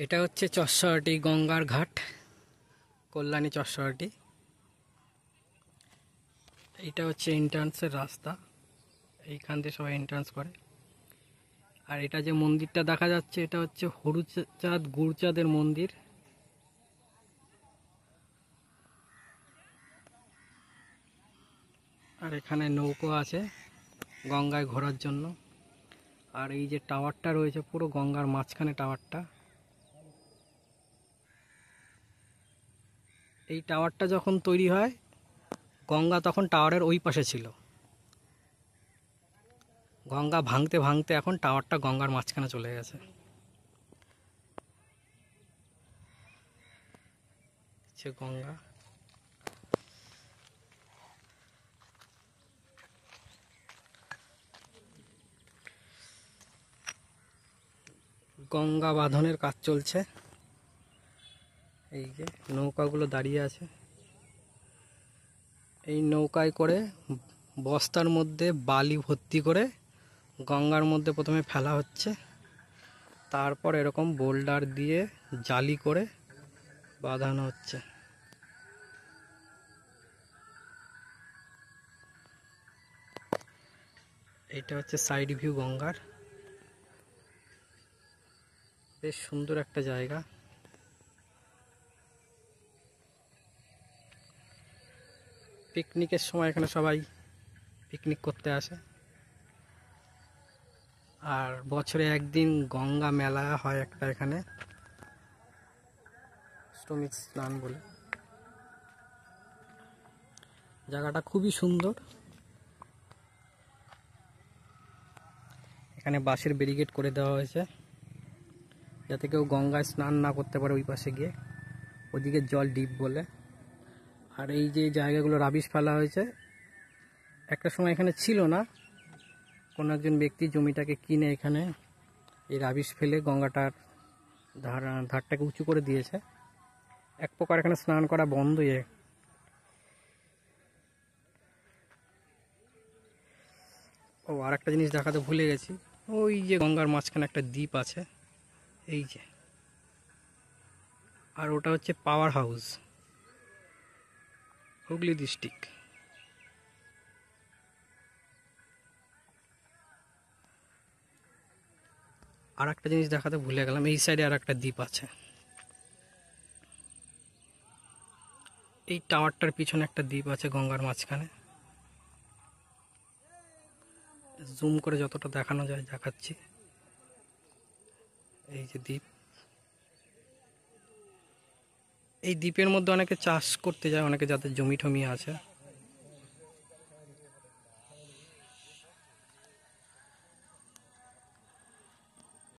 এটা হচ্ছে চরশাটি গঙ্গার ঘাট, কল্যাণী চরশাটি। এইটা হচ্ছে এন্ট্রান্সের রাস্তা, এইখান দিয়ে সবাই এন্ট্রান্স করে। আর এটা যে মন্দিরটা দেখা যাচ্ছে এটা হচ্ছে হরুচাঁদ গুরচাঁদের মন্দির। আর এখানে নৌকো আছে গঙ্গায় ঘোরার জন্য। আর এই যে টাওয়ারটা রয়েছে পুরো গঙ্গার মাঝখানে টাওয়ারটা। এই টাওয়ারটা যখন তৈরি হয় গঙ্গা তখন টাওয়ারের ওই পাশে ছিল। গঙ্গা ভাঙতে ভাঙতে এখন টাওয়ারটা গঙ্গার মাঝখানে চলে গেছে। গঙ্গা গঙ্গা বাঁধনের কাজ চলছে। এই যে নৌকাগুলো দাঁড়িয়ে আছে, এই নৌকায় করে বস্তার মধ্যে বালি ভর্তি করে গঙ্গার মধ্যে প্রথমে ফেলা হচ্ছে, তারপর এরকম বোল্ডার দিয়ে জালি করে বাঁধানো হচ্ছে। এইটা হচ্ছে সাইড ভিউ গঙ্গার, বেশ সুন্দর একটা জায়গা। পিকনিকের সময় এখানে সবাই পিকনিক করতে আসে। আর বছরে একদিন গঙ্গা মেলা হয় একটা এখানে, শ্রমিক স্নান বলে। জায়গাটা খুবই সুন্দর। এখানে বাঁশের ব্যারিকেড করে দেওয়া হয়েছে যাতে কেউ গঙ্গায় স্নান না করতে পারে ওই পাশে গিয়ে, ওদিকে জল ডিপ বলে। আর এই যে জায়গাগুলো রাবিশ ফেলা হয়েছে, একটা সময় এখানে ছিল না, কোনো একজন ব্যক্তি জমিটাকে কিনে এখানে এই রাবিশ ফেলে গঙ্গাটার ধারটাকে উঁচু করে দিয়েছে। এক প্রকার এখানে স্নান করা বন্ধই। ও আর একটা জিনিস দেখাতে ভুলে গেছি, ওই যে গঙ্গার মাঝখানে একটা দ্বীপ আছে, এই যে। আর ওটা হচ্ছে পাওয়ার হাউস, হুগলি ডিস্ট্রিক্ট। আর একটা জিনিস দেখাতে ভুলে গেলাম, এই সাইডে আর একটা দ্বীপ আছে। এই টাওয়ারটার পিছনে একটা দ্বীপ আছে গঙ্গার মাঝখানে। জুম করে যতটা দেখানো যায় দেখাচ্ছি। এই যে দ্বীপ, এই দ্বীপের মধ্যে অনেকে চাষ করতে যায়, অনেকে যাদের জমি টমি আছে।